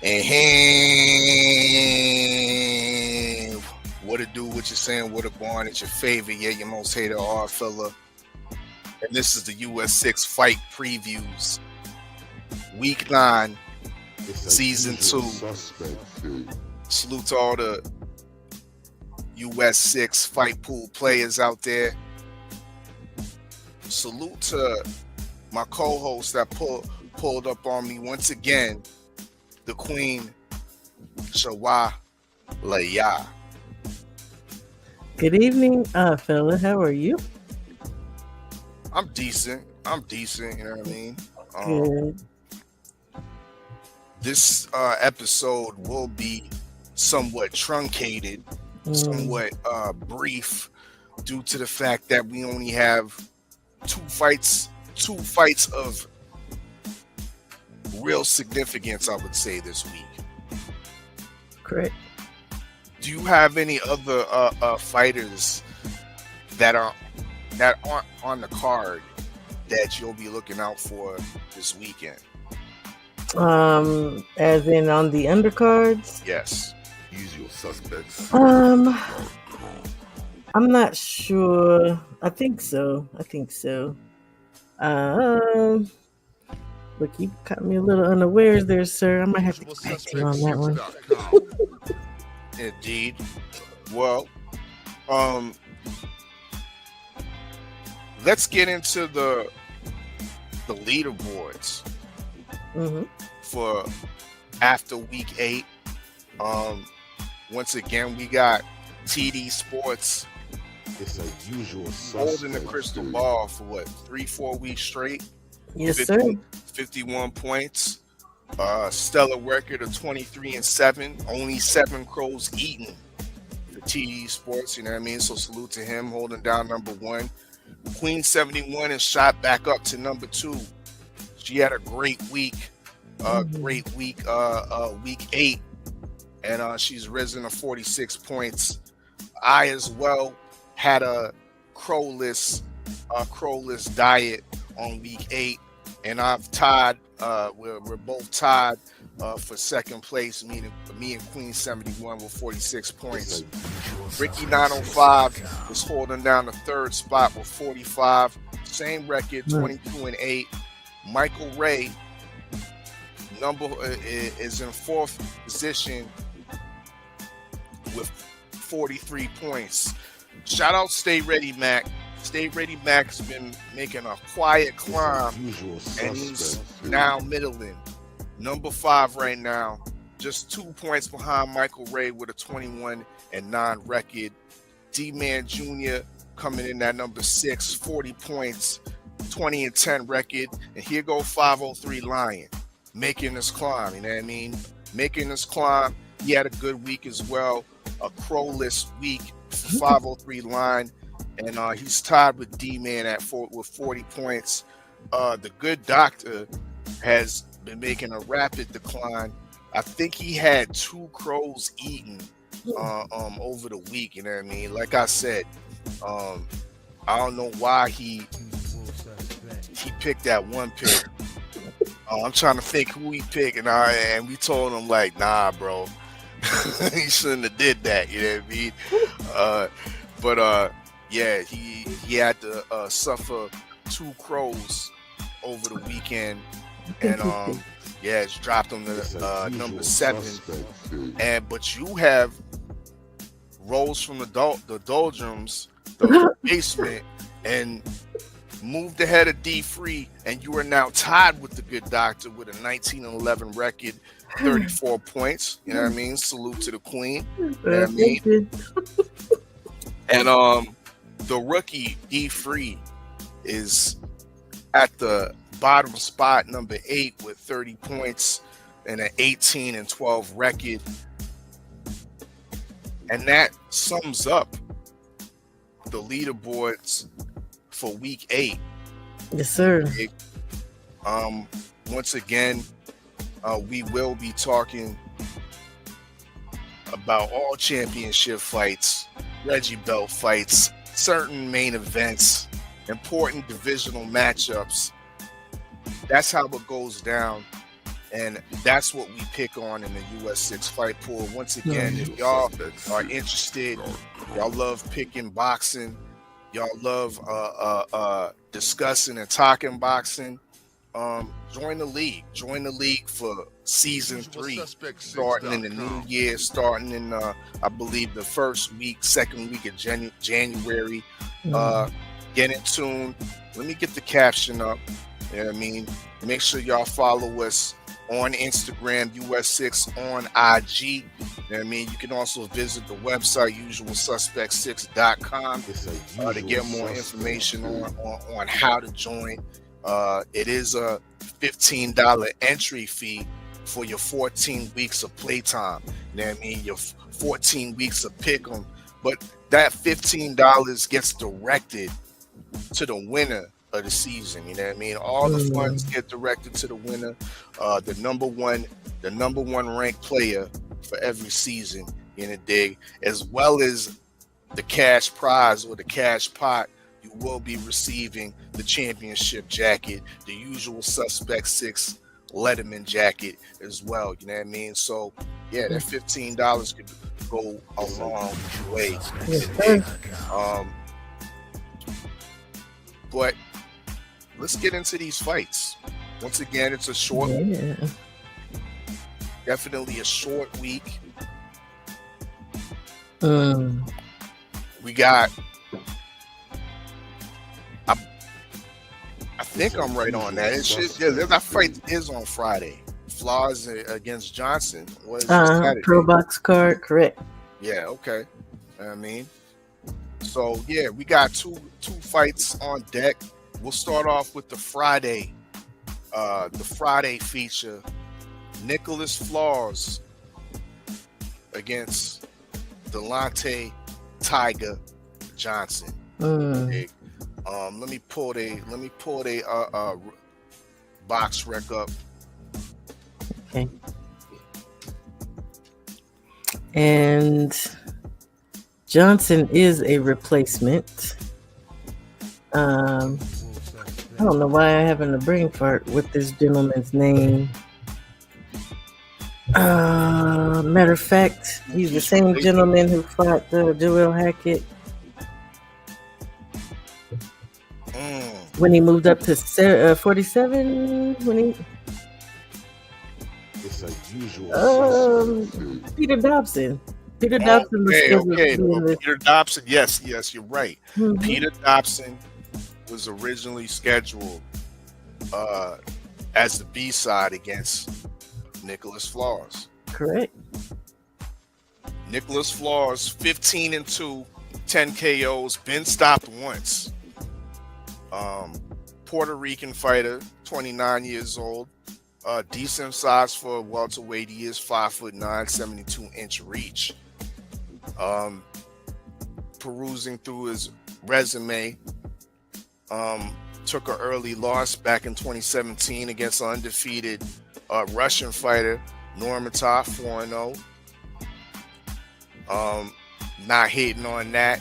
And hey, what it do, what you saying, what it born, it's your favorite, yeah, your most hated Oddfella. And this is the US6 Fight Previews, Week 9, Season 2. Salute to all the US6 Fight Pool players out there. Salute to my co-host that pulled up on me once again, the Queen, Shawa. Good evening, fella. How are you? I'm decent. You know what I mean? Good. This episode will be somewhat truncated, somewhat brief, due to the fact that we only have two fights of real significance, I would say, this week. Correct. Do you have any other fighters that aren't on the card that you'll be looking out for this weekend? As in on the undercards? Yes. Usual suspects. I'm not sure. I think so. Look, you caught me a little unawares there, sir. I might have to get back to you on that one. Indeed. Well, let's get into the leaderboards for after week 8. Once again, we got TD Sports. It's a usual holding the crystal ball for what, 3-4 weeks straight? Yes, sir. 51 points. Stellar record of 23-7. Only 7 crows eaten for TD Sports. You know what I mean? So salute to him holding down number 1. Queen 71 is shot back up to number 2. She had a great week. Week 8. And she's risen to 46 points. I as well had a crowless diet on week 8, and I've tied. We're both tied for second place. Me and Queen 71 with 46 points. Ricky 905 is holding down the third spot with 45. Same record, 22-8. Michael Ray is in 4th position with 43 points. Shout out Stay Ready Mac. Stay Ready Mac's been making a quiet climb, and he's now middling. Number 5 right now, just 2 points behind Michael Ray with a 21-9 record. D-Man Jr. coming in at number 6, 40 points, 20-10 record. And here go 503 Lion, making this climb, you know what I mean? Making this climb. He had a good week as well, a crowless week for 503 Lion. And he's tied with D-Man with 40 points. The Good Doctor has been making a rapid decline. I think he had 2 crows eaten over the week. You know what I mean? Like I said, I don't know why he picked that one pick. I'm trying to think who he picked, and we told him like, nah, bro, he shouldn't have did that. You know what I mean? Yeah, he had to suffer 2 crows over the weekend, and it's dropped him to number 7. But you have rose from the doldrums, the basement, and moved ahead of D Free, and you are now tied with the Good Doctor with a 19-11 record, 34 points. You know what I mean? Salute to the Queen. You know what I mean? And the rookie D Free is at the bottom spot, number 8, with 30 points and an 18-12 record. And that sums up the leaderboards for week 8. Yes, sir. Once again, we will be talking about all championship fights, Reggie Belt fights, certain main events, important divisional matchups. That's how it goes down And that's what we pick on in the US6 Fight Pool. Once again, if y'all are interested, y'all love picking boxing, y'all love discussing and talking boxing, join the league. Join the league for season 3, starting in the new year, starting in I believe the second week of January. Get in tune. Let me get the caption up. You know what I mean? Make sure y'all follow us on Instagram, US6 on IG. You know what I mean? You can also visit the website, usualsuspect6.com, to get more information on how to join. It is a $15 entry fee for your 14 weeks of playtime. You know what I mean? Your 14 weeks of pick'em. But that $15 gets directed to the winner of the season. You know what I mean? All the funds get directed to the winner, the number one ranked player for every season in a dig, as well as the cash prize or the cash pot. You will be receiving the championship jacket, the usual suspect 6 Letterman jacket as well. You know what I mean? So yeah, that $15 could go a long way. But let's get into these fights. Once again, it's a short, definitely a short week. We got, I think I'm right on that. It should, that fight is on Friday. Flaz against Johnson was Saturday. Pro box card, correct? Yeah, okay. I mean, so yeah, we got two fights on deck. We'll start off with the Friday feature. Nicklaus Flaz against Delonte Tiger Johnson. Let me pull a box rec up. Okay. And Johnson is a replacement. I don't know why I'm having a brain fart with this gentleman's name. Matter of fact, he's the same gentleman who fought Joel Hackett when he moved up to 47. When he it's a usual Peter Dobson. Peter Dobson was Peter Dobson. Yes, you're right. Peter Dobson was originally scheduled as the B-side against Nicklaus Flaz. Correct. Nicklaus Flaz, 15-2, 10 KOs, been stopped once. Puerto Rican fighter, 29 years old. Decent size for a welterweight. He is 5'9", 72-inch reach. Perusing through his resume, took an early loss back in 2017 against an undefeated Russian fighter, Nurmatov, 4-0. Not hating on that.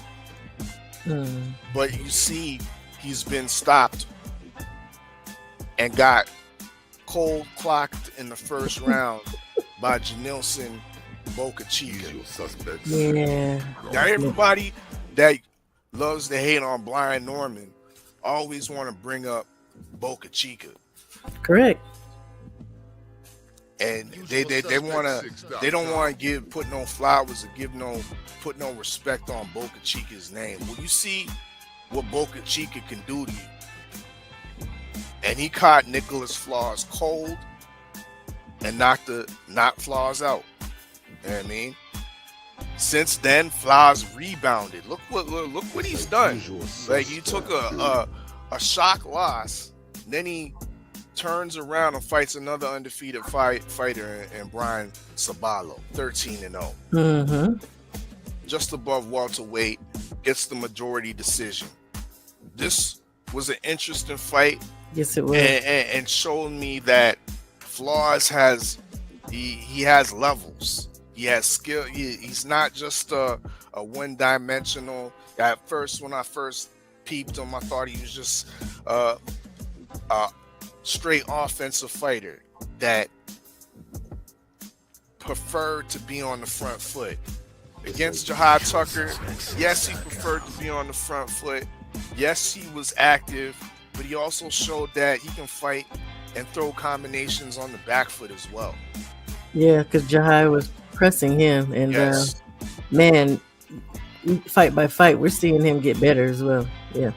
But you see, he's been stopped and got cold clocked in the first round by Janilson Boca Chica. Yeah. Now everybody that loves to hate on Brian Norman always want to bring up Boca Chica. Correct. And they don't want to put no flowers or put no respect on Boca Chica's name. Well, you see what Boca Chica can do to you. And he caught Nicklaus Flaz cold and knocked Flaz out. You know what I mean? Since then, Flaz rebounded. Look what he's done. Like, he took a shock loss, then he turns around and fights another undefeated fighter in Brian Sabalo, 13-0. Just above welterweight, gets the majority decision. This was an interesting fight. Yes, it was. And showed me that Flaz has levels. He has skill. He's not just a one-dimensional. At first, when I first peeped him, I thought he was just a straight offensive fighter that preferred to be on the front foot. Against Jahad Tucker, yes, he preferred to be on the front foot. Yes, he was active, but he also showed that he can fight and throw combinations on the back foot as well. Yeah, because Jahai was pressing him, and Yes. Man, fight by fight, we're seeing him get better as well. Yeah,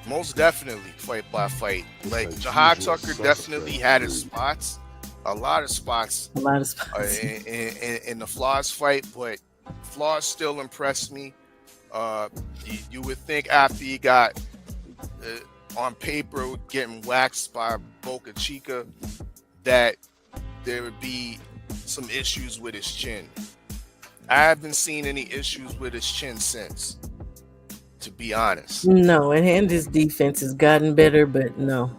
Most definitely, fight by fight. Like Like Jahad usual Tucker definitely suspect. had his spots, a lot of spots a lot of spots. in the Flaz fight, but Flaz still impressed me. You would think after he got on paper getting waxed by Boca Chica that there would be some issues with his chin. I haven't seen any issues with his chin since, to be honest. No, and his defense has gotten better, but no,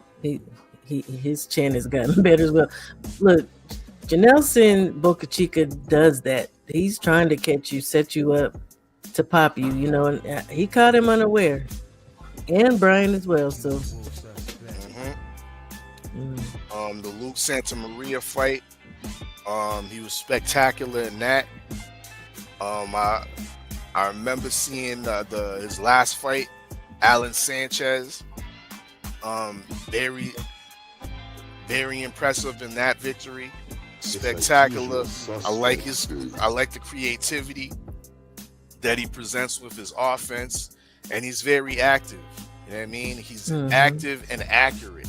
his chin has gotten better as well. Look, Janelson Boca Chica does that. He's trying to catch you, set you up to pop you, you know, and he caught him unaware, and Brian as well. So, The Luke Santa Maria fight, he was spectacular in that. I remember seeing his last fight, Alan Sanchez. Very, very impressive in that victory. Spectacular. I like the creativity that he presents with his offense, and he's very active. You know what I mean? He's active and accurate.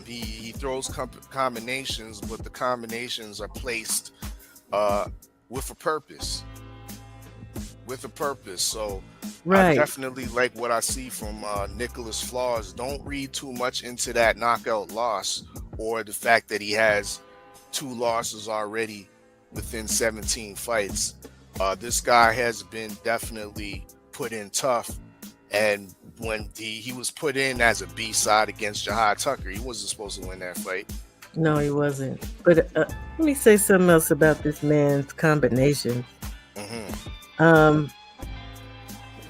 He throws combinations, but the combinations are placed with a purpose. So right. I definitely like what I see from Nicklaus Flaz. Don't read too much into that knockout loss or the fact that he has 2 losses already within 17 fights. This guy has been definitely put in tough, and when he was put in as a B-side against Jahad Tucker, he wasn't supposed to win that fight. No, he wasn't. But let me say something else about this man's combination.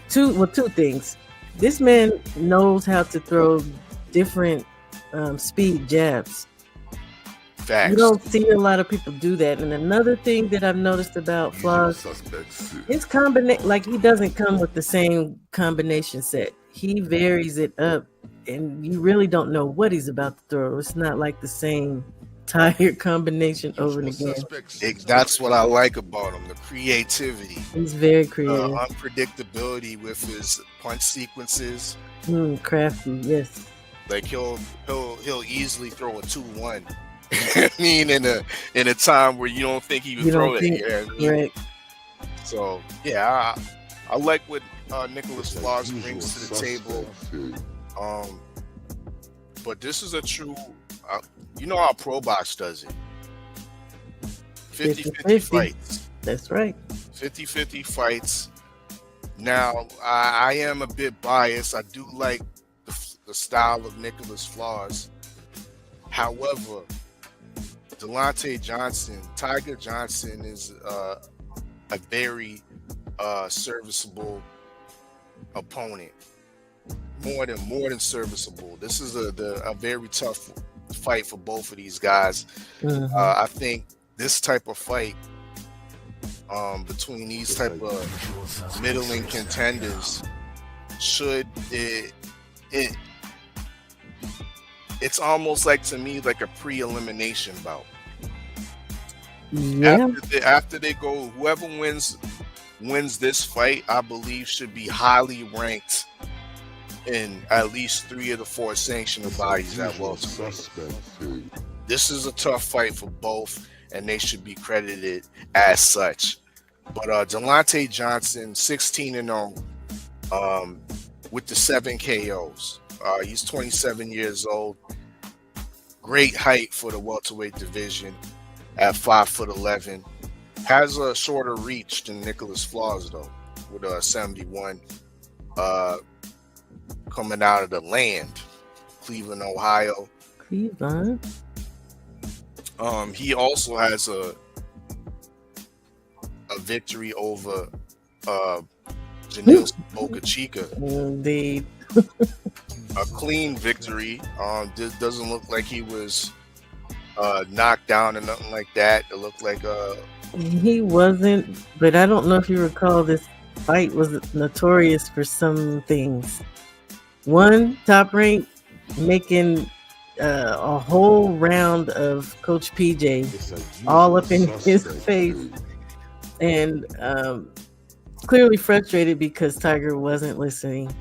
Two things. This man knows how to throw different speed jabs. Facts. You don't see a lot of people do that. And another thing that I've noticed about Flaz, his combination, like he doesn't come with the same combination set. He varies it up, and you really don't know what he's about to throw. It's not like the same tired combination over and again. That's what I like about him, the creativity. He's very creative. Unpredictability with his punch sequences. Crafty, yes. Like he'll easily throw a 2-1. I mean, in a time where you don't think he would throw it. You know what I mean? Right. So yeah, I like what Nicklaus Flaz brings to the table. But this is a true, you know how Pro Box does it. 50-50 fights. That's right. 50-50 fights. Now, I am a bit biased. I do like the style of Nicklaus Flaz. However, Tiger Johnson is a very serviceable opponent. More than serviceable. This is a very tough fight for both of these guys. I think this type of fight between these type of middling contenders it's almost like, to me, like a pre-elimination bout. Yeah. After they go, whoever wins this fight, I believe, should be highly ranked in at least 3 of the 4 sanctioned bodies at welterweight. This is a tough fight for both, and they should be credited as such. But Delonte Johnson, 16-0, with the 7 KOs. He's 27 years old. Great height for the welterweight division at 5'11". Has a shorter reach than Nicklaus Flaz though, with 71. Coming out of the land, Cleveland, Ohio. Cleveland. He also has a victory over Janelle Boca Chica. Indeed. A clean victory. This doesn't look like he was knocked down or nothing like that. It looked like He wasn't, but I don't know if you recall, this fight was notorious for some things. One, Top Rank making a whole round of Coach PJ all up in his face, and clearly frustrated because Tiger wasn't listening.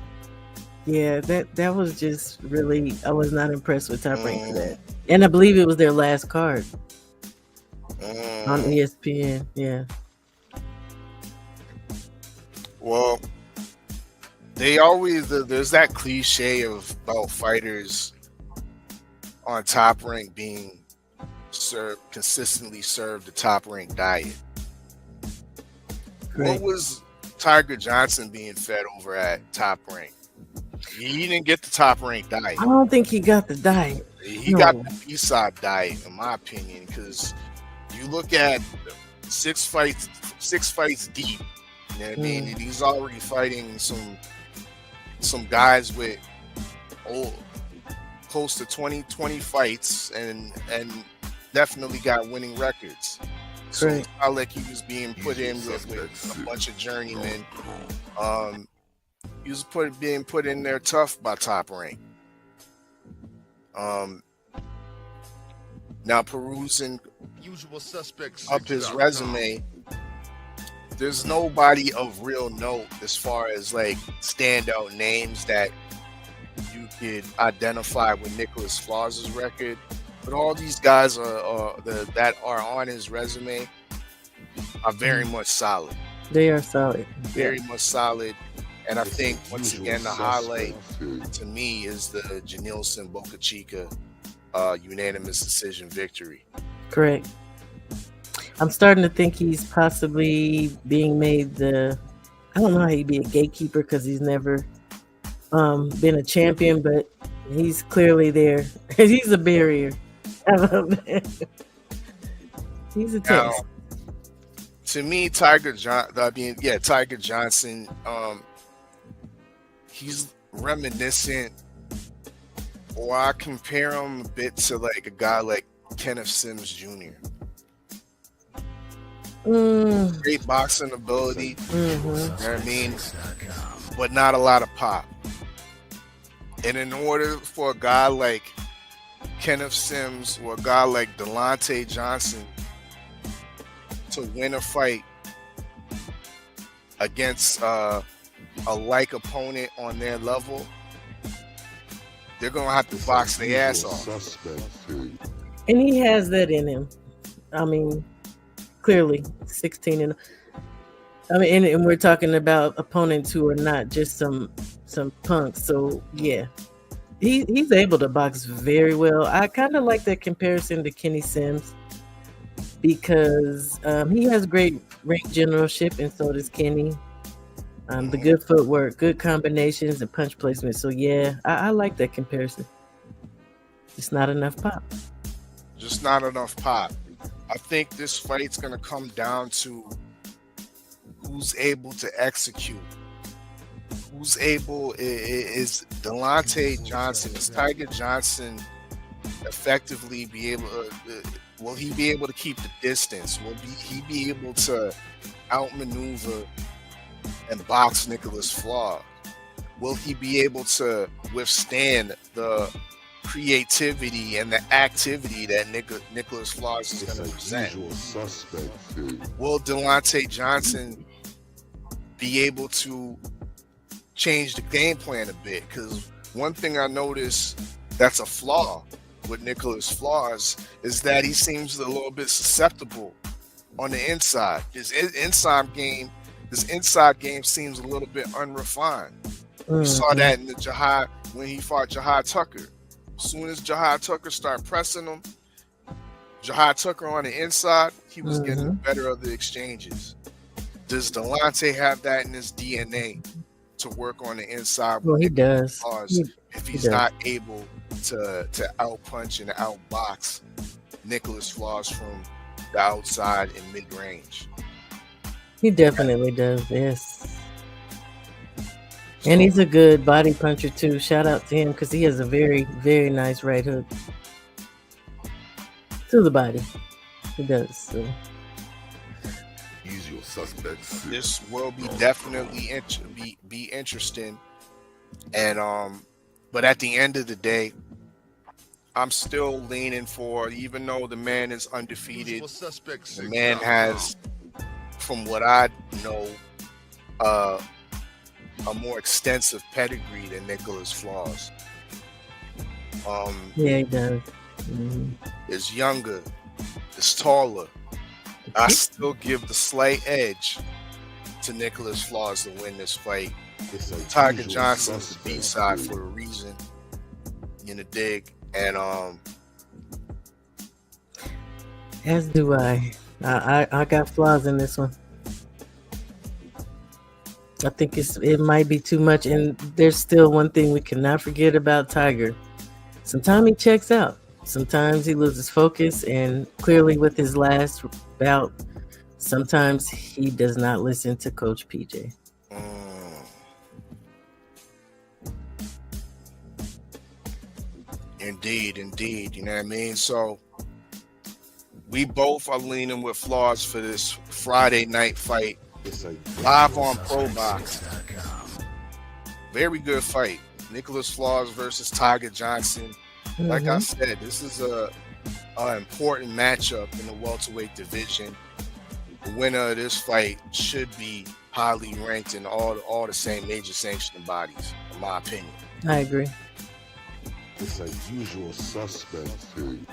Yeah, that was just really, I was not impressed with Top Rank for that. And I believe it was their last card on ESPN. Yeah. Well, they always, there's that cliche about fighters on Top Rank being consistently served the Top Rank diet. Correct. What was Tiger Johnson being fed over at Top Rank? He didn't get the Top Rank diet. I don't think he got the diet. He got the B-side diet, in my opinion, because you look at 6 fights deep. You know what I mean? And he's already fighting some guys with close to 20 fights and definitely got winning records. So it's not like he was being put in with a bunch of journeymen. He was being put in there tough by Top Rank. Now perusing Usual suspects up his resume, there's nobody of real note as far as like standout names that you could identify with Nicklaus Flaz's record. But all these guys that are on his resume are very much solid. They are solid. Very much solid. And I think, once again, the highlight to me is the Janilson Boca Chica unanimous decision victory. Correct. I'm starting to think he's possibly being made I don't know how he'd be a gatekeeper because he's never been a champion, but he's clearly there. He's a barrier. He's a test. Now, to me, Tiger Johnson, he's reminiscent, or I compare him a bit to like a guy like Kenneth Sims Jr. Great boxing ability, you know what I mean, but not a lot of pop. And in order for a guy like Kenneth Sims or a guy like Delonte Johnson to win a fight against a like opponent on their level, they're gonna have to box their ass off. And he has that in him. I mean, clearly 16 and I mean, and we're talking about opponents who are not just some punks. So yeah, he's able to box very well. I kind of like that comparison to Kenny Sims because he has great ring generalship, and so does Kenny. The good footwork, good combinations, and punch placement. So yeah, I like that comparison. Just not enough pop. Just not enough pop. I think this fight's gonna come down to who's able to execute. Who's able is Delonte Johnson. Is Tiger Johnson effectively be able? Will he be able to keep the distance? Will he be able to outmaneuver and box Nicklaus Flaz? Will he be able to withstand the creativity and the activity that Nicklaus Flaz is going to present? Will Delonte Johnson be able to change the game plan a bit? Because one thing I noticed that's a flaw with Nicklaus Flaz is that he seems a little bit susceptible on the inside. His inside game seems a little bit unrefined. We saw that in the Jihad when he fought Jihad Tucker. As soon as Jihad Tucker started pressing him, Jihad Tucker on the inside, he was getting the better of the exchanges. Does Delonte have that in his DNA to work on the inside? Well, he does. If he's not able to outpunch and outbox Nicklaus Flaz from the outside and mid-range. He definitely does, yes. And he's a good body puncher too. Shout out to him because he has a very, very nice right hook to the body. He does. So. Usual suspects. This will be definitely be interesting. And but at the end of the day, I'm still leaning for, even though the man is undefeated, the man has, from what I know, a more extensive pedigree than Nicklaus Flaz. Yeah, he does. Mm-hmm. Is younger, is taller. I still give the slight edge to Nicklaus Flaz to win this fight. Tiger Johnson's the B-side for a reason. In the dig. And as do I. I got Flaz in this one. I think it might be too much, and there's still one thing we cannot forget about Tiger. Sometimes he checks out. Sometimes he loses focus, and clearly with his last bout, sometimes he does not listen to Coach PJ. Indeed. You know what I mean? So we both are leaning with Flaz for this Friday night fight. Live on ProBox. Very good fight. Nicklaus Flaz versus Tiger Johnson. Like I said, this is a important matchup in the welterweight division. The winner of this fight should be highly ranked in all the same major sanctioning bodies, in my opinion. I agree. It's a usual suspect.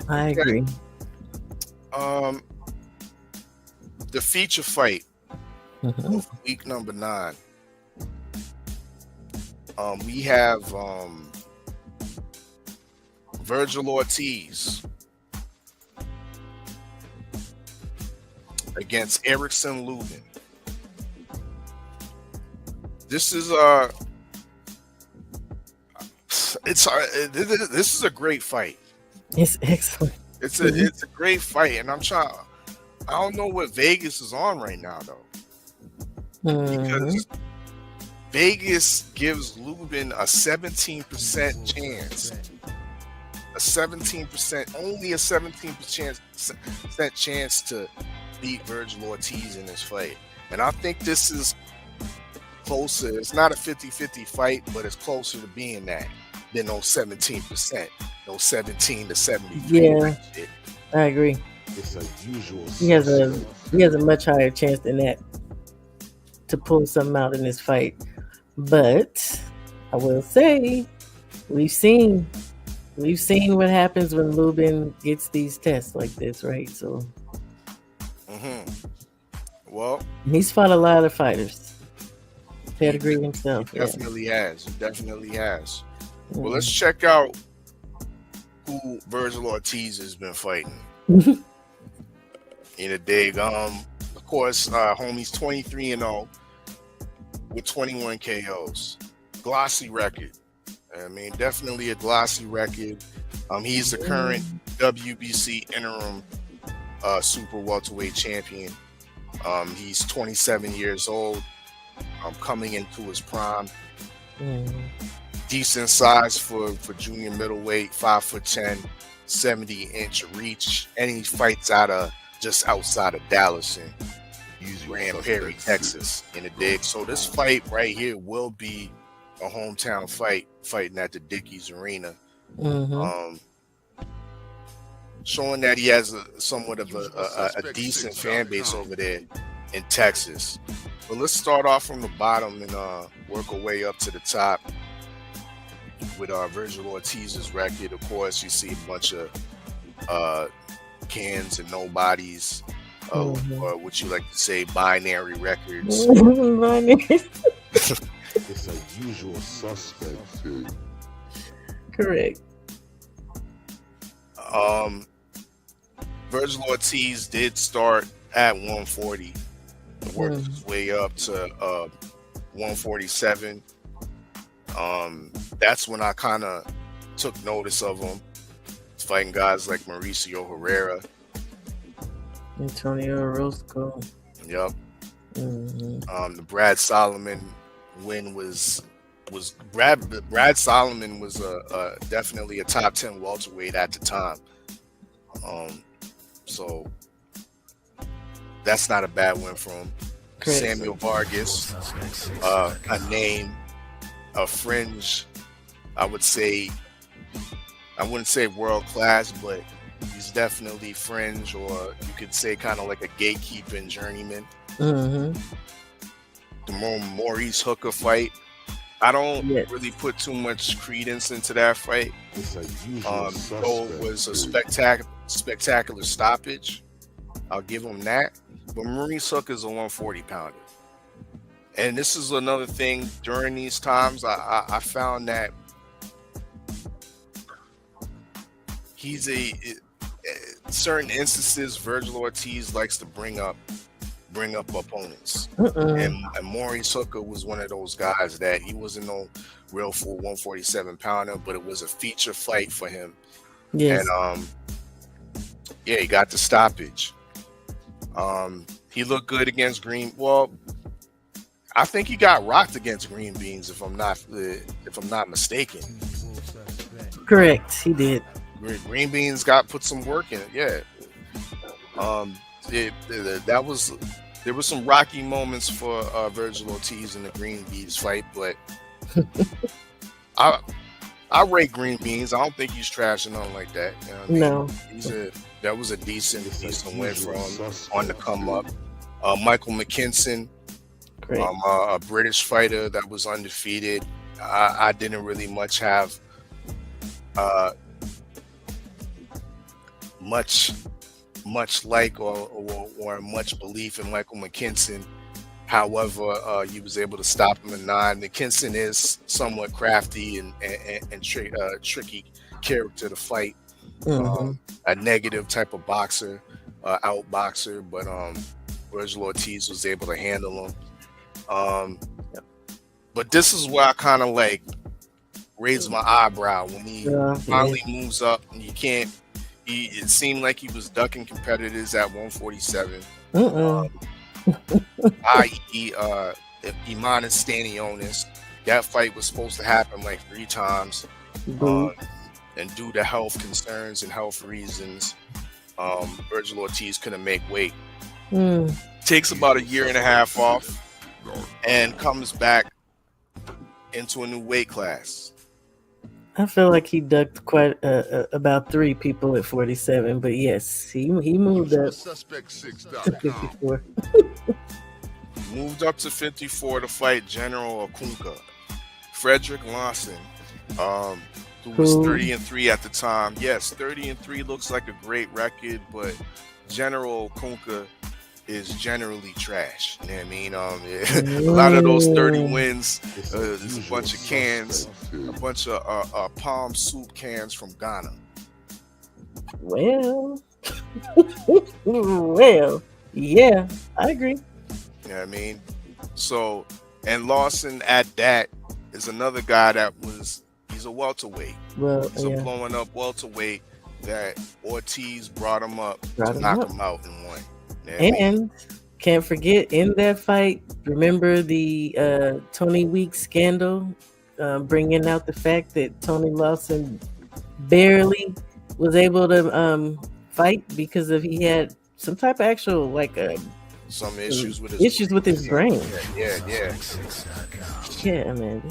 I agree. The feature fight of week number 9. We have Vergil Ortiz against Erickson Lubin. This is this is a great fight. It's excellent. It's a great fight, and I don't know what Vegas is on right now though, because Vegas gives Lubin a 17% chance. Only a 17% chance to beat Vergil Ortiz in this fight. And I think this is closer. It's not a 50-50 fight, but it's closer to being that than those 17%. Those 17 to 73. Yeah, I agree. It's a usual. He has a much higher chance than that to pull something out in this fight. But I will say, we've seen what happens when Lubin gets these tests like this, right? So, well, he's fought a lot of fighters. Pedigree himself. He definitely has. Well, let's check out who Vergil Ortiz has been fighting. In a dig. Of course, homie's 23-0 with 21 KOs. Glossy record. I mean, definitely a glossy record. He's the current WBC interim super welterweight champion. He's 27 years old. Coming into his prime. Decent size for junior middleweight, 5'10", 70-inch reach, and he fights just outside of Dallas in Grand Prairie, Texas, in a dig. So this fight right here will be a hometown fight, fighting at the Dickies Arena. Showing that he has somewhat of a decent fan base over there in Texas. But let's start off from the bottom and work our way up to the top with Vergil Ortiz's record. Of course, you see a bunch of cans and nobodies, or what you like to say, binary records. It's a usual suspect. Correct. Vergil Ortiz did start at 140, worked his way up to 147. That's when I kind of took notice of him. He's fighting guys like Mauricio Herrera, Antonio Orozco. Yep. The Brad Solomon win was Brad Solomon was definitely a top 10 welterweight at the time. So That's not a bad win for him. Correct. Samuel Vargas, a name, a fringe. I wouldn't say world class, but he's definitely fringe, or you could say kind of like a gatekeeping journeyman. Mm-hmm. The Maurice Hooker fight, I don't Yes. really put too much credence into that fight. It's a usual Though it was a spectacular stoppage, I'll give him that. But Maurice Hooker's a 140 pounder, and this is another thing. During these times, I found that he's certain instances, Vergil Ortiz likes to bring up opponents. And Maurice Hooker was one of those guys that he wasn't no real full 147 pounder, but it was a feature fight for him. Yes. And he got the stoppage. He looked good against Green. Well, I think he got rocked against Green Beans, if I'm not mistaken. Correct. He did. Green Beans put some work in it. Yeah. There were some rocky moments for Vergil Ortiz in the Green Beans fight, but I rate Green Beans. I don't think he's trashing on like that. You know what I mean? No. That was a decent win for him on the come up. Michael McKinson, a British fighter that was undefeated. I didn't really much have much like or much belief in Michael McKinson. However, he was able to stop him in 9. McKinson is somewhat crafty and tricky character to fight. A negative type of boxer, outboxer, but Vergil Ortiz was able to handle him. But this is where I kind of like raise my eyebrow when he finally moves up, and it seemed like he was ducking competitors at 147. I.e. Iman Stanionis. That fight was supposed to happen like 3 times. And due to health concerns and health reasons, Vergil Ortiz couldn't make weight. Takes about 1.5 years off and comes back into a new weight class. I feel like he ducked quite about 3 people at 47, but yes, he moved up to 54. Moved up to 54 to fight General Okunka. Frederick Lawson, who was 30-3 at the time. Yes, 30-3 looks like a great record, but General Okunka is generally trash. You know what I mean? A lot of those 30 wins is a bunch of cans, a bunch of palm soup cans from Ghana. Well, yeah, I agree. You know what I mean? So, and Lawson at that is another guy he's a welterweight. Well, he's a blowing up welterweight that Ortiz brought him up to knock him out in one. And can't forget, in that fight, remember the Tony Weeks scandal, bringing out the fact that Tony Lawson barely was able to fight because he had some type of actual some issues with his brain. Yeah, man.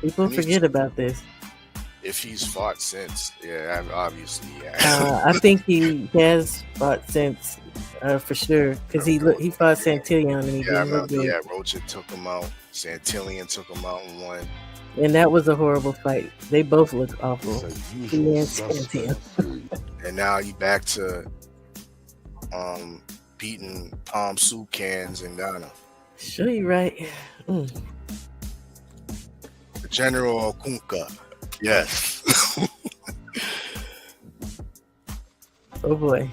People forget about this. If he's fought since, obviously, I think he has fought since, for sure, because he fought Santillan and he didn't look good. Yeah, Rocha took him out. Santillan took him out and won. And that was a horrible fight. They both looked awful. He and Santillan. And now you back to beating palm soup cans in Ghana. Sure, you're right. General Okunka. Yes. Oh boy.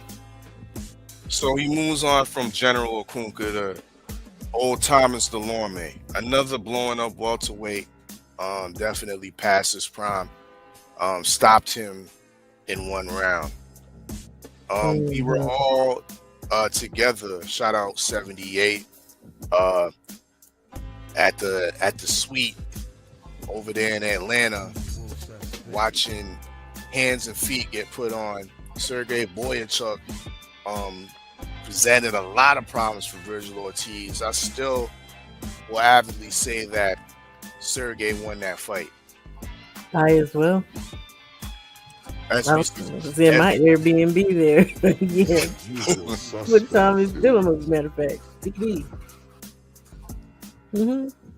So he moves on from General Okunka to old Thomas Delorme, another blowing up welterweight. Definitely past his prime. Stopped him in 1 round. We were all together. Shout out 78 at the suite over there in Atlanta, watching hands and feet get put on. Sergey Boyachuk presented a lot of problems for Vergil Ortiz. I still will avidly say that Sergey won that fight. I as well. As I we was see- in my Airbnb there. Yeah. Usual What suspect. time is doing, as a matter of fact. TV.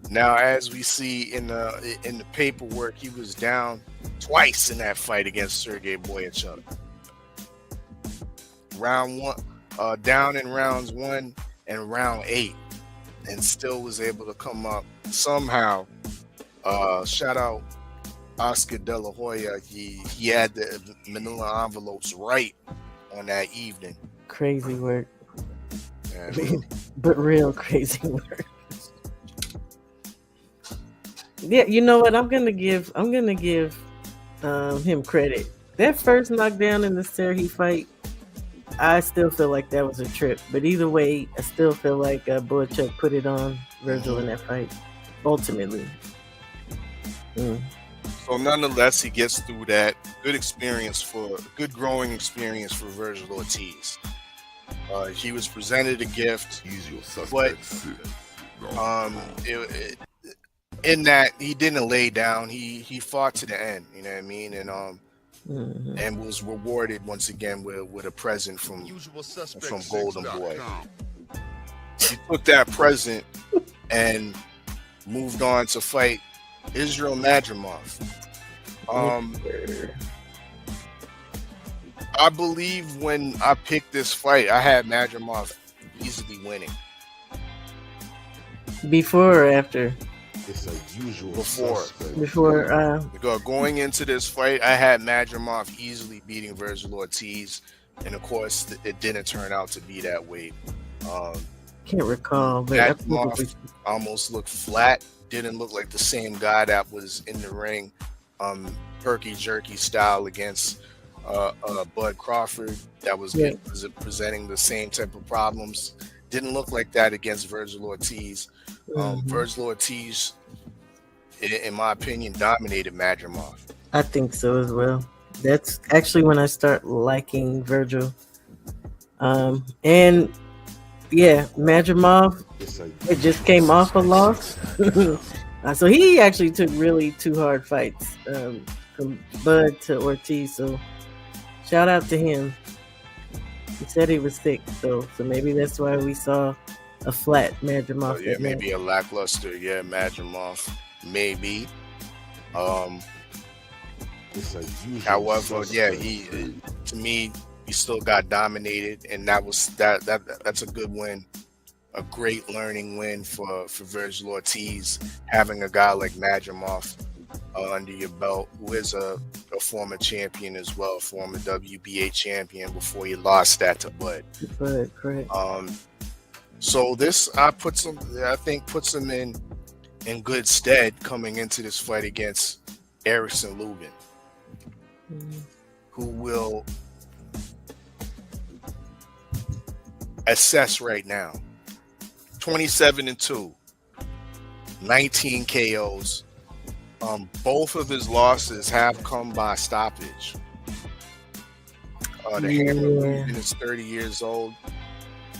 Now, as we see in the paperwork, he was down twice in that fight against Sergey Boyachuk. Round one, down in rounds 1 and round 8, and still was able to come up somehow. Shout out Oscar De La Hoya. He had the manila envelopes right on that evening. Crazy work. And, But real crazy work. Yeah, you know what? I'm gonna give him credit. That first knockdown in the Sergey fight, I still feel like that was a trip. But either way, I still feel like Boyachuk put it on Vergil in that fight. Ultimately. So nonetheless, he gets through that. Good growing experience for Vergil Ortiz. He was presented a gift, Usual but suspects. in that he didn't lay down. He fought to the end. You know what I mean? And was rewarded once again with a present from Golden Boy. He took that present and moved on to fight Israel Madrimov. I believe when I picked this fight, I had Madrimov easily winning. Before or after? It's a usual Before. suspect. Before Going into this fight, I had Madrimov easily beating Vergil Ortiz, and of course, it didn't turn out to be that way. can't recall, but I Madrimov probably almost looked flat. Didn't look like the same guy that was in the ring, perky jerky style against Bud Crawford. That was presenting the same type of problems. Didn't look like that against Vergil Ortiz. Vergil Ortiz, in my opinion, dominated Madrimov. I think so as well. That's actually when I start liking Vergil. And yeah, Madrimov, it just came off a loss. So he actually took really 2 hard fights from Bud to Ortiz. So shout out to him. He said he was sick, so maybe that's why we saw a flat Madrimov. Yeah, maybe a lackluster. Yeah, Madrimov, maybe. However, yeah, to me, he still got dominated, and that's a good win, a great learning win for Vergil Ortiz, having a guy like Madrimov under your belt, who is a former champion as well, former WBA champion before he lost that to Bud. Bud, correct. So this I think puts him in good stead coming into this fight against Erickson Lubin, who will assess right now 27-2, 19 KOs. Both of his losses have come by stoppage. The Hammer Lubin is 30 years old,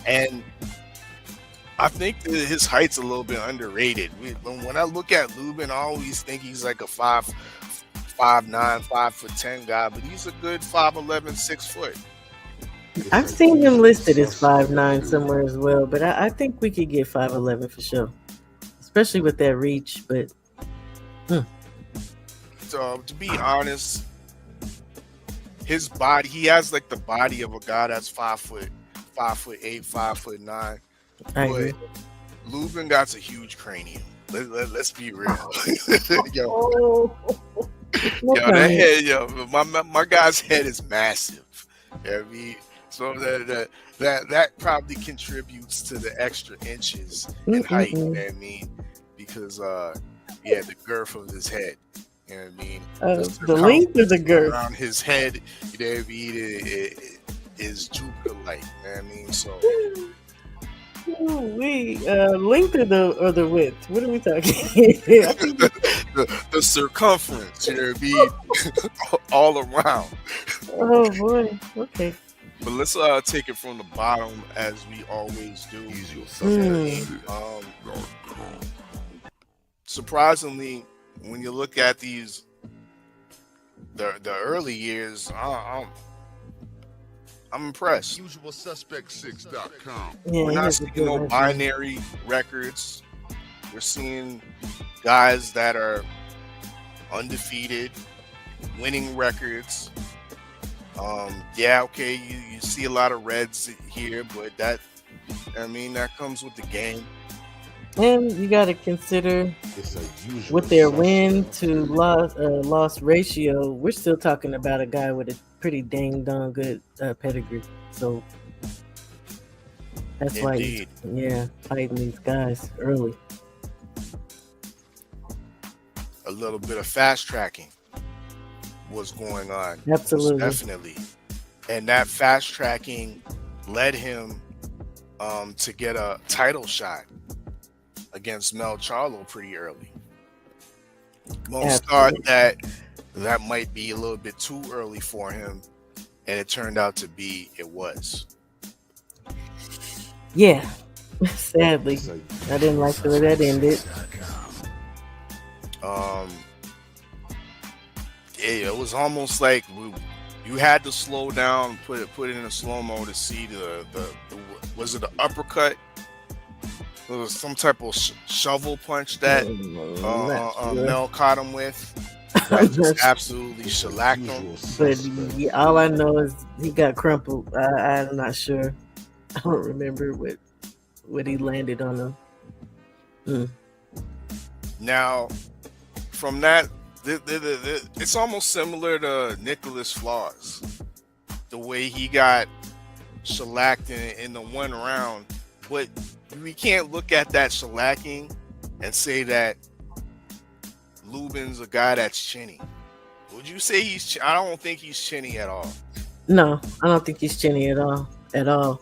and I think that his height's a little bit underrated. When I look at Lubin, I always think he's like a 5'9", 5'10" guy, but he's a good 5'11", 6 foot. I've seen him listed as 5'9" somewhere as well, but I think we could get 5'11" for sure, especially with that reach. But So to be honest, his body, he has like the body of a guy that's 5'8", 5'9". I agree. But Lubin got a huge cranium. Let's be real. Yo, that head, my guy's head is massive. You know what I mean? So that probably contributes to the extra inches in height. You know what I mean? Because the girth of his head. You know what I mean? The length of the girth around his head, you know what I mean, is Jupiter-like. You know what I mean? So. Length or the width? What are we talking? the circumference, you know what I mean? All around. Oh boy. Okay. But let's take it from the bottom as we always do. Surprisingly, when you look at these, the early years, I'm impressed. UsualSuspect6.com. Yeah, We're not seeing no binary records. We're seeing guys that are undefeated, winning records. Yeah, okay, you see a lot of reds here, but that comes with the game. And you got to consider with their win to loss ratio, we're still talking about a guy with a pretty dang darn good pedigree. So that's why he's fighting these guys early. A little bit of fast tracking was going on. Absolutely. Definitely. And that fast tracking led him to get a title shot against Mel Charlo pretty early. Most thought that might be a little bit too early for him, and it turned out to be it was. Yeah, sadly, I didn't like the way that ended. It was almost like you had to slow down, put it in a slow mo to see the was it the uppercut? It was some type of shovel punch that Mel caught him with. That just absolutely shellacked him. But all I know is he got crumpled. I'm not sure. I don't remember what he landed on him. Now, from that, it's almost similar to Nicklaus Flaz, the way he got shellacked in the one round. But we can't look at that shellacking and say that Lubin's a guy that's chinny. Would you say he's? I don't think he's chinny at all. No, I don't think he's chinny at all. No.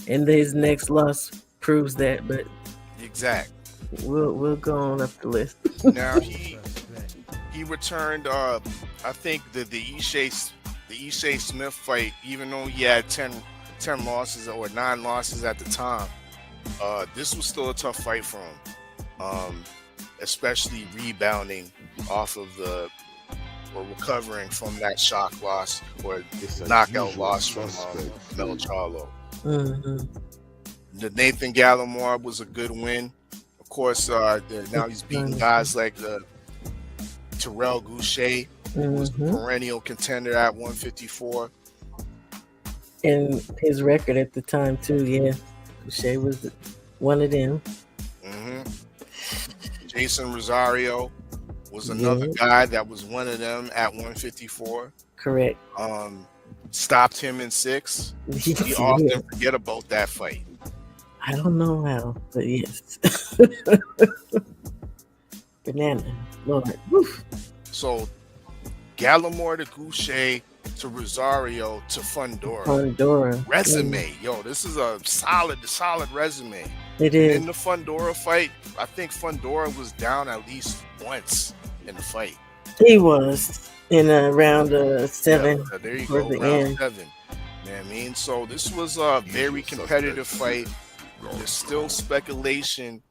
And his next loss proves that. But exact. We'll go on up the list. Now he returned. I think the Ishe Smith fight, even though he had 10 losses or 9 losses at the time, this was still a tough fight for him, especially rebounding off of or recovering from that shock loss or knockout loss from Mel Charlo. Mm-hmm. The Nathan Gallimore was a good win. Of course, now he's beating guys like Terrell Goucher, who was a perennial contender at 154. And his record at the time too, Goucher was one of them. Jason Rosario was another guy that was one of them at 154. Correct. Stopped him in 6. We often forget about that fight. I don't know how, but yes. Banana, Lord. Woof. So Gallimore to Goucher to Rosario to Fundora. Resume. Yo, this is a solid resume. It is. In the Fundora fight, I think Fundora was down at least once in the fight. He was in round 7. Yeah, there you go, round 7. You know what I mean? So this was a very competitive fight. There's still speculation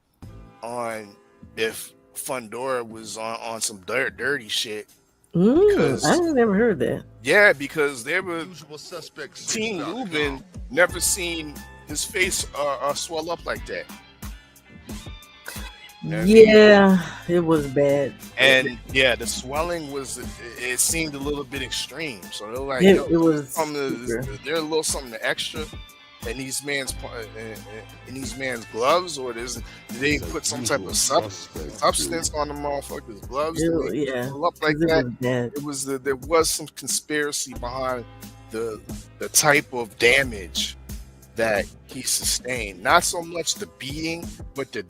on if Fundora was on some dirty shit. I never heard that. Yeah, because they were Team Lubin never seen his face swell up like that. It was bad. And the swelling it seemed a little bit extreme. So they're like, it was there's a little something extra in these man's gloves, or did they put some type of substance on the motherfucker's gloves? Up like that. There was some conspiracy behind the type of damage that he sustained. Not so much the beating, but the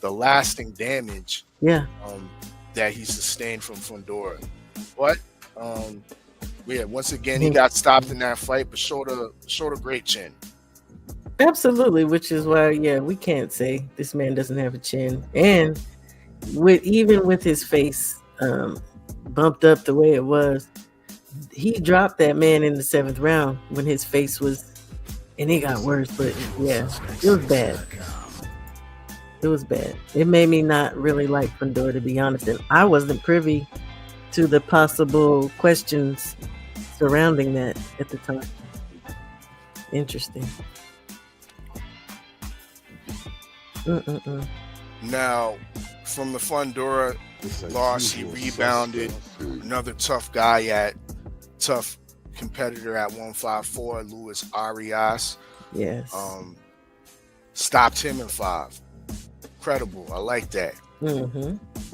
lasting damage that he sustained from Fundora. But once again, he got stopped in that fight, but showed a great chin. Absolutely, which is why, we can't say this man doesn't have a chin. And even with his face bumped up the way it was, he dropped that man in the 7th round when his face was, and it got worse. But yeah, it was bad. It was bad. It made me not really like Fundora, to be honest. And I wasn't privy to the possible questions surrounding that at the time. Interesting. Now, from the Fundora loss, he rebounded. Another tough competitor at 154, Luis Arias. Yes. Stopped him in 5. Incredible. I like that.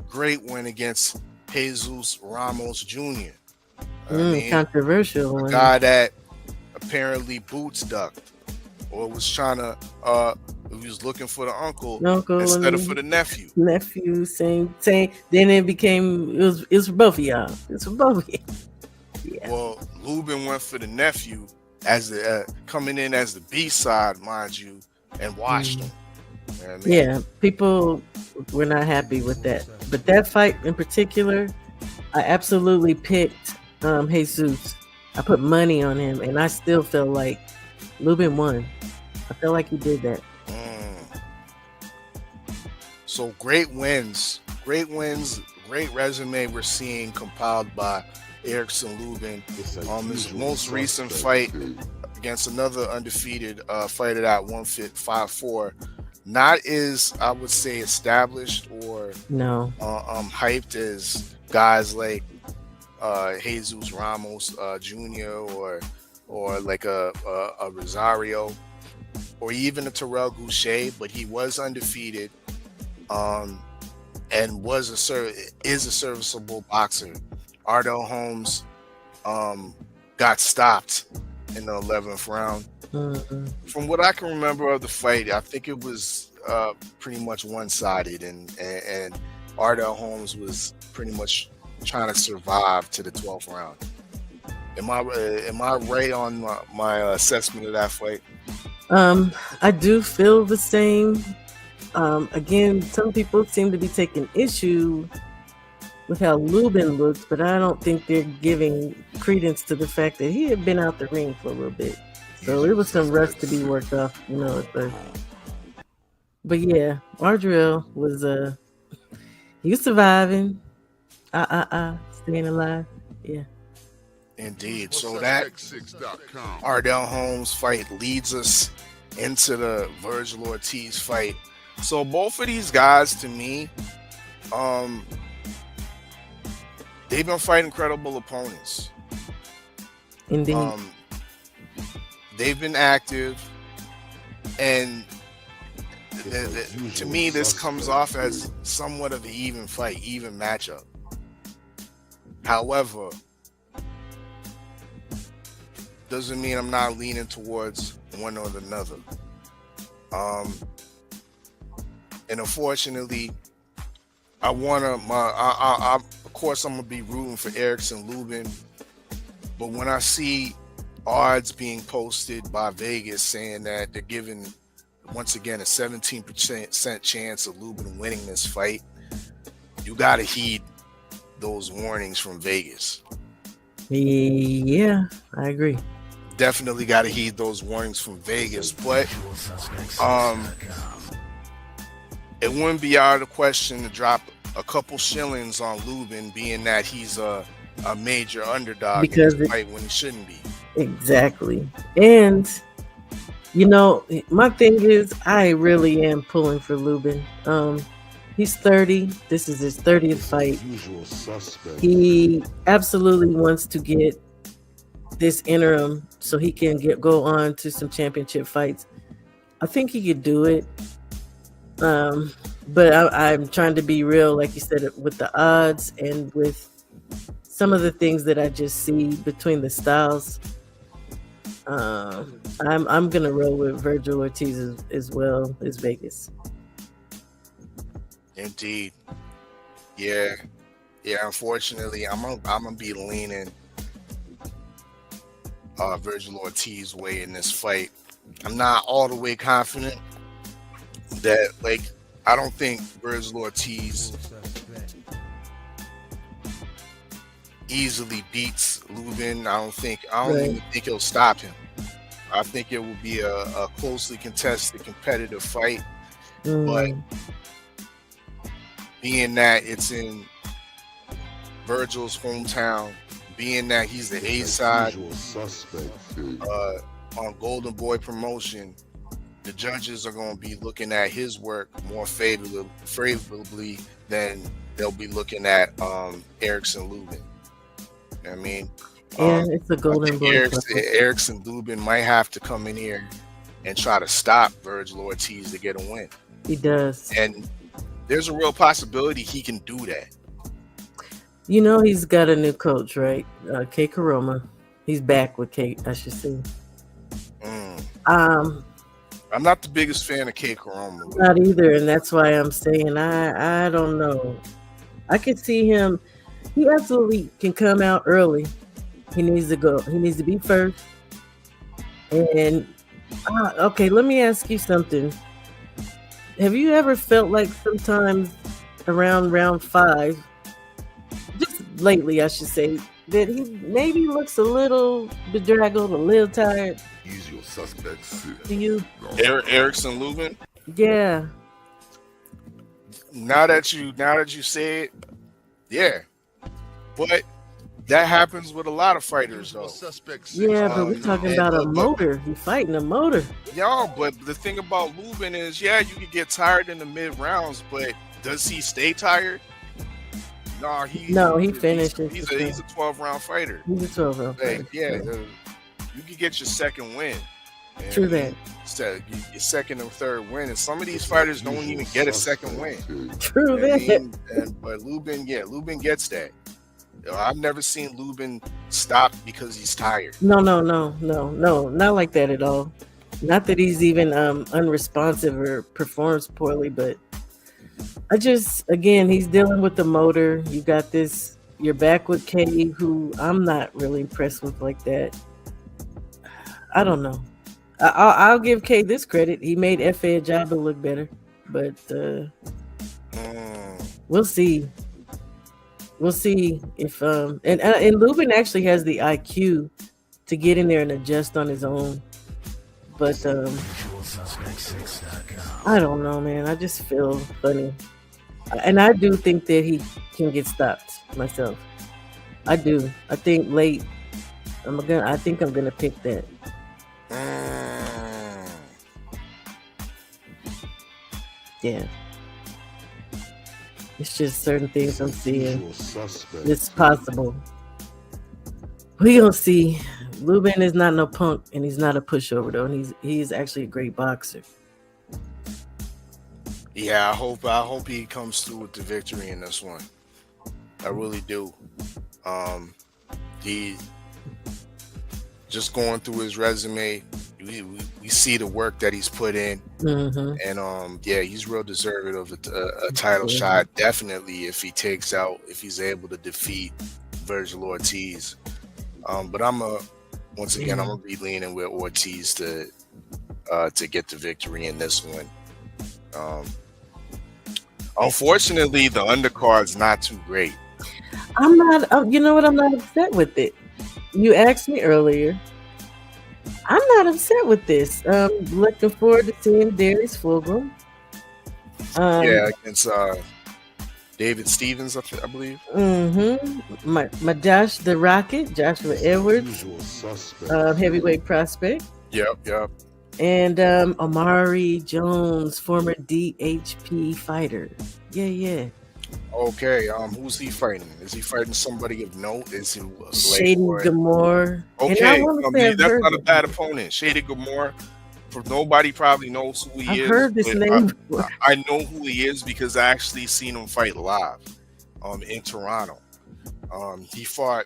Great win against Jesus Ramos Jr. Controversial a one. guy that apparently boots ducked or was trying to he was looking for the uncle instead of for the nephew. Same. Then it became it's for both of y'all. It's for both of you. Yeah. Well, Lubin went for the nephew as the coming in as the B side, mind you, and watched him. You know what I mean? Yeah, people were not happy with that. But that fight in particular, I absolutely picked Jesus. I put money on him, and I still felt like Lubin won. I felt like he did that. So great wins, great resume we're seeing compiled by Erickson Lubin. His most recent fight against another undefeated fighter at 154. Not as, I would say, established or hyped as guys like Jesus Ramos Jr. or like a Rosario or even a Terrell Goucher, but he was undefeated and is a serviceable boxer. Ardell Holmes got stopped in the 11th round. From what I can remember of the fight, I think it was pretty much one-sided, and Ardell Holmes was pretty much trying to survive to the 12th round. Am I right on my assessment of that fight? I do feel the same. Again, some people seem to be taking issue with how Lubin looks, but I don't think they're giving credence to the fact that he had been out the ring for a little bit. So it was some rust to be worked off, at first. But yeah, Ardell was he was surviving. Staying alive. Yeah. Indeed. So that Ardell Holmes fight leads us into the Vergil Ortiz fight. So both of these guys, to me, they've been fighting credible opponents. Indeed. They've been active, and to me, this comes off as somewhat of an even fight, even matchup. However, doesn't mean I'm not leaning towards one or another. And unfortunately, of course, I'm gonna be rooting for Erickson Lubin, but when I see odds being posted by Vegas saying that they're giving once again a 17% chance of Lubin winning this fight, you gotta heed those warnings from Vegas. Yeah, I agree. Definitely got to heed those warnings from Vegas, but it wouldn't be out of the question to drop a couple shillings on Lubin, being that he's a major underdog because in this fight when he shouldn't be. Exactly. And my thing is, I really am pulling for Lubin. He's 30. This is his 30th fight. He absolutely wants to get this interim so he can go on to some championship fights. I think he could do it. But I'm trying to be real, like you said, with the odds and with some of the things that I just see between the styles. I'm gonna roll with Vergil Ortiz as well as Vegas. Indeed. Yeah. Unfortunately, I'm gonna be leaning Vergil Ortiz way in this fight. I'm not all the way confident that, I don't think Vergil Ortiz easily beats Lubin. I don't Right. even think he'll stop him. I think it will be a closely contested, competitive fight. But Mm. being that it's in Vergil's hometown, being that he's the A side Usual suspect. on Golden Boy Promotion, the judges are going to be looking at his work more favorably than they'll be looking at Erickson Lubin. I mean, And it's a I Golden think Boy. Erickson Lubin might have to come in here and try to stop Vergil Ortiz to get a win. He does. And there's a real possibility he can do that. You know, he's got a new coach, right? K. Karoma. He's back with K, I should say. I'm not the biggest fan of K. Karoma. Not either, and that's why I'm saying I don't know. I could see him. He absolutely can come out early. He needs to go. He needs to be first. And okay, let me ask you something. Have you ever felt like sometimes around round 5, just lately, I should say, that he maybe looks a little bedraggled, a little tired? Usual suspect. To you? Erickson Lubin. Yeah. Now that you say it, yeah. But that happens with a lot of fighters, though. Yeah, but we're talking about a but- motor. He's fighting a motor. Yo, but the thing about Lubin is, yeah, you could get tired in the mid rounds, but does he stay tired? No, he finishes. He's a 12-round fighter. He's a 12-round Like, fighter. yeah, you could get your second win. And True that. Your second and third win, and some of these fighters don't even get a second win. True You know what I that. mean? But Lubin gets that. You know, I've never seen Lubin stop because he's tired. No, not like that at all. Not that he's even unresponsive or performs poorly, but again, he's dealing with the motor. You got this. You're back with K, who I'm not really impressed with like that. I don't know. I'll give K this credit. He made F.A. Ajaba look better, but we'll see. We'll see if and Lubin actually has the IQ to get in there and adjust on his own. But I don't know, man. I just feel funny, and I do think that he can get stopped myself. I do. I think late. I think I'm gonna pick that. Yeah. It's just certain things I'm seeing. It's possible. We gonna see. Lubin is not no punk, and he's not a pushover though, and he's actually a great boxer. Yeah, I hope he comes through with the victory in this one. I really do. He just going through his resume, we see the work that he's put in, and yeah, he's real deserving of a title shot. Definitely, if he's able to defeat Vergil Ortiz. But once again, I'm gonna be leaning with Ortiz to get the victory in this one. Unfortunately, the undercard's not too great. I'm not. You know what? I'm not upset with it. You asked me earlier. I'm not upset with this. Looking forward to seeing Darius Fulgham. Yeah, against David Stevens, I believe. My Joshua Edwards, heavyweight prospect. Yep. And Amari Jones, former DHP fighter. Yeah. Okay, who's he fighting? Is he fighting somebody of note? Is he Shaden Gamore? Okay, that's not a bad opponent. Shaden Gamore. Nobody probably knows who he is. I've heard this name before. I know who he is because I actually seen him fight live in Toronto. He fought,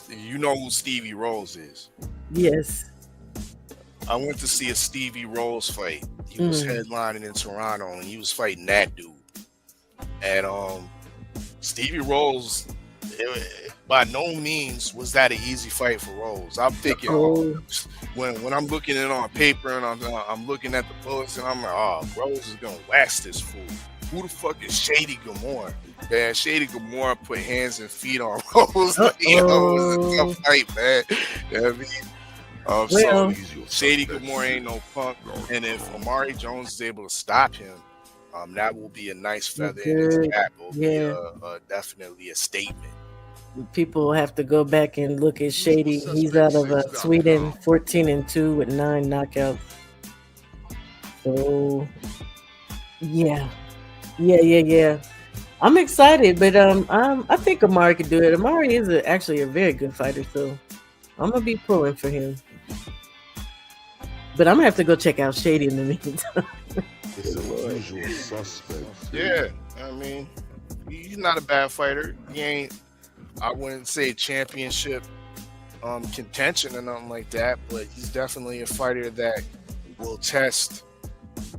you know who Stevie Rolls is? Yes. I went to see a Stevie Rolls fight. He was headlining in Toronto and he was fighting that dude. And Stevie Rolls, by no means was that an easy fight for Rolls. I'm thinking when I'm looking at it on paper and I'm looking at the bullets and I'm like, oh, Rolls is gonna wax this fool. who the fuck is Shady Gamora? Man, Shady Gamora put hands and feet on Rose. Like, yo, it was a tough fight, man. You know what I mean? Well, So Shady Gamora ain't no punk, and if Amari Jones is able to stop him, that will be a nice feather in his cap. It will be definitely a statement. People have to go back and look at Shady. He's out of Sweden, 14-2 with 9 knockouts. So, yeah. I'm excited, but I think Amari could do it. Amari is actually a very good fighter, so I'm gonna be pulling for him. But I'm gonna have to go check out Shady in the meantime. It's a usual suspect. Yeah, I mean, he's not a bad fighter. He ain't, I wouldn't say championship contention or nothing like that, but he's definitely a fighter that will test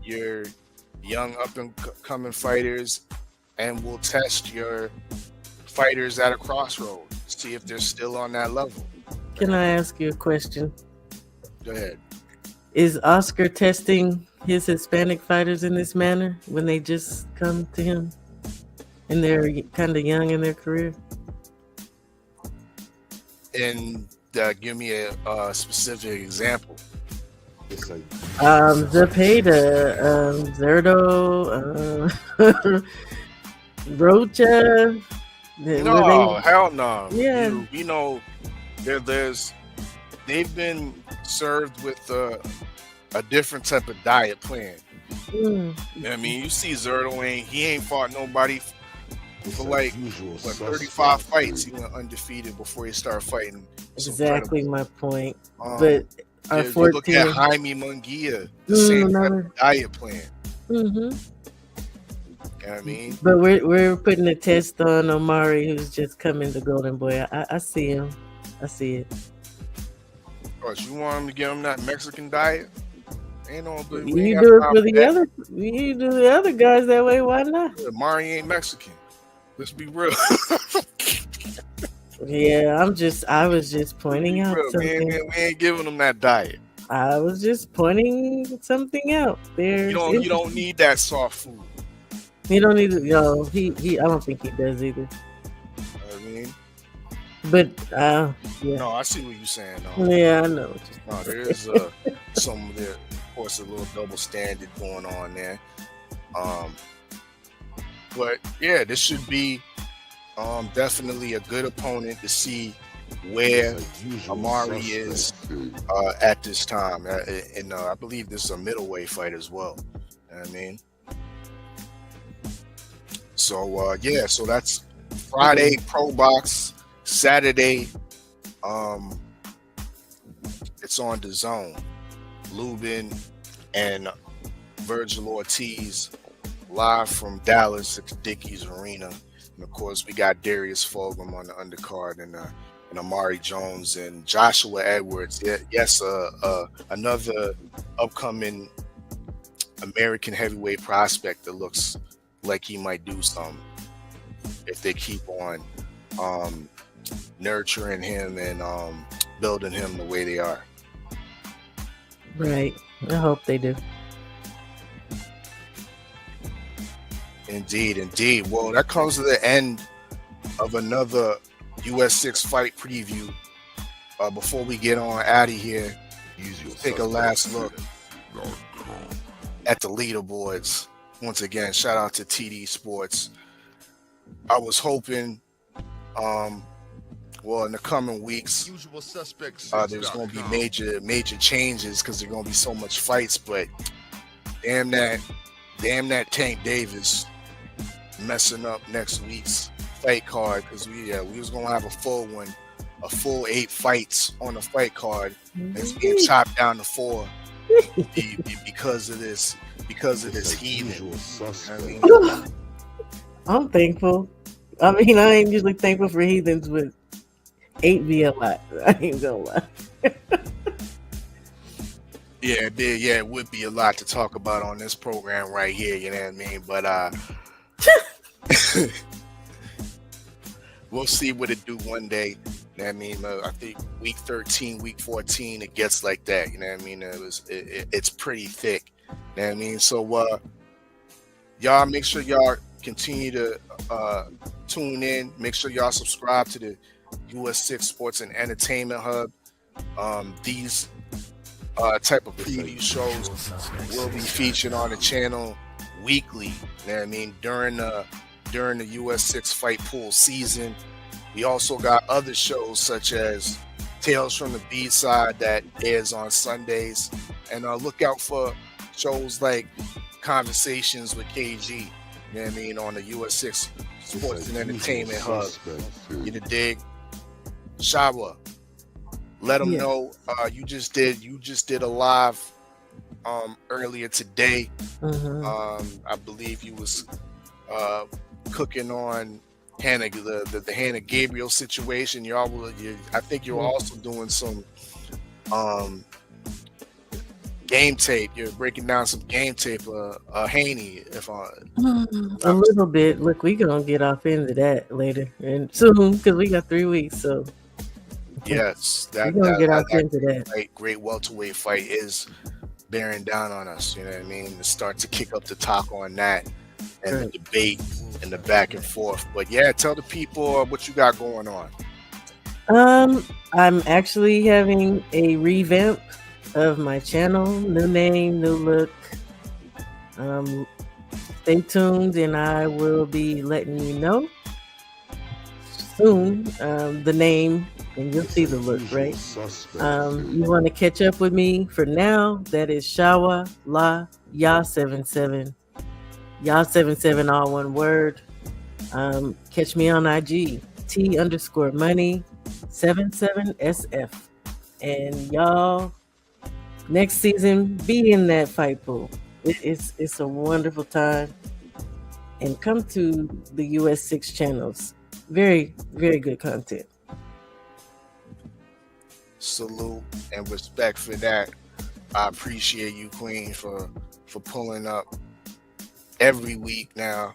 your young up and coming fighters and will test your fighters at a crossroad, see if they're still on that level. Can I ask you a question? Go ahead. Is Oscar testing his Hispanic fighters in this manner when they just come to him and they're kind of young in their career? And give me a specific example. Zepeda, Zerto, Rocha. No, hell no. Yeah. You know, they've been served with a different type of diet plan. I mean, you see Zerto he ain't fought nobody for like 35 fights. He went undefeated before he started fighting. Exactly my point. But you look at Jaime Munguia, the same type of diet plan. You know what I mean? But we're putting a test on Omari, who's just coming to Golden Boy. I see him. I see it. Of course, you want him to give him that Mexican diet? Ain't no. You do it for the other. You do the other guys that way. Why not? Mari ain't Mexican. Let's be real. Yeah, I was just pointing out something. We ain't giving him that diet. I was just pointing something out. There. You don't need that soft food. You don't need to. He. I don't think he does either. I mean, but yeah. No, I see what you're saying. No. Yeah, I know. No, there is some there, of course, a little double standard going on there. But yeah, this should be definitely a good opponent to see where Amari is at this time. And I believe this is a middleweight fight as well. You know what I mean? So so that's Friday Pro Box. Saturday, it's on the Zone. Lubin and Vergil Ortiz live from Dallas at the Dickies Arena. And of course, we got Darius Fulgham on the undercard and Amari Jones and Joshua Edwards. Yes, another upcoming American heavyweight prospect that looks like he might do something if they keep on nurturing him and building him the way they are. Right. I hope they do. Indeed. Well, that comes to the end of another US6 Fight Preview. Before we get on out of here, take a last look at the leaderboards. Once again, shout out to TD Sports. I was hoping, in the coming weeks, there's going to be major changes because there's going to be so much fights. But damn that Tank Davis messing up next week's fight card, because we was going to have a full 8 fights on the fight card. It's being chopped down to 4 because of this heathen. I'm thankful. I mean, I ain't usually thankful for heathens, but 8 be a lot. I ain't gonna lie. Yeah, it would be a lot to talk about on this program right here, you know what I mean? But we'll see what it do one day. You know what I mean? I think week 13, week 14, it gets like that. You know what I mean? It's pretty thick. You know what I mean? So Y'all make sure y'all continue to tune in. Make sure y'all subscribe to the US6 Sports and Entertainment Hub. These type of preview shows will be featured on the channel weekly. You know what I mean? During the US6 Fight Pool season. We also got other shows such as Tales from the B-Side that airs on Sundays. And look out for shows like Conversations with KG, you know what I mean, on the US6 Sports and Entertainment Hub. You dig? Shawa, let them know you just did a live earlier today. I believe you was cooking on Hannah, the Hannah Gabriel situation. I think you're also doing some game tape. You're breaking down some game tape. Haney, a little bit. Look, we gonna get off into that later and soon because we got 3 weeks. So yes, we're gonna get off into that. Great welterweight fight is bearing down on us. You know what I mean? To start to kick up the talk on that and the debate and the back and forth. But yeah, tell the people what you got going on. I'm actually having a revamp of my channel, new name, new look. Stay tuned and I will be letting you know soon the name, and you'll see the look, right? You want to catch up with me for now? That is Shawa La Ya 77. Ya 77, all one word. Catch me on IG, T_money 77SF. And y'all, next season, be in that fight pool. It's a wonderful time. And come to the US6 channels. Very, very good content. Salute and respect for that. I appreciate you, Queen, for pulling up every week now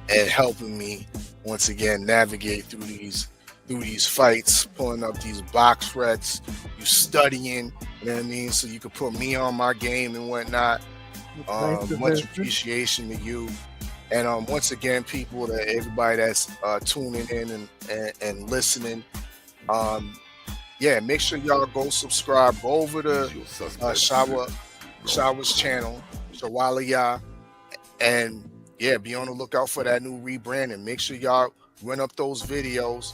and helping me once again navigate through these fights, pulling up these box threats, you studying, you know what I mean, so you can put me on my game and whatnot. Much appreciation to you. And once again, people, everybody that's tuning in and listening, make sure y'all go subscribe. Go over to Shawa's channel, Shawala, and be on the lookout for that new rebranding. Make sure y'all run up those videos.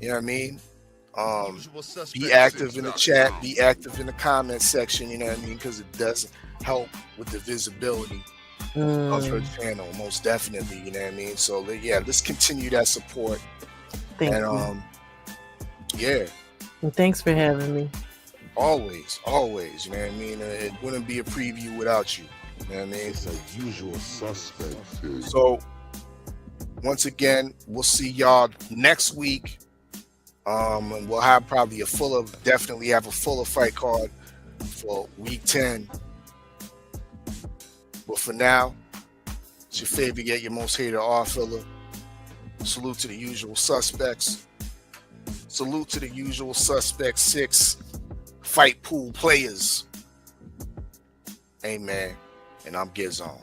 You know what I mean? Be active in the chat. Be active in the comment section. You know what I mean? Because it does help with the visibility of her channel, most definitely. You know what I mean? So let's continue that support. Thank you. And thanks for having me. Always. You know what I mean? It wouldn't be a preview without you. You know what I mean? It's a usual suspect. So once again, we'll see y'all next week. And we'll have probably definitely have a fuller fight card for week 10. But for now, it's your favorite yet your most hated Oddfella. Salute to the usual suspects. Salute to the usual suspects 6 fight pool players. Amen. And I'm Gizon.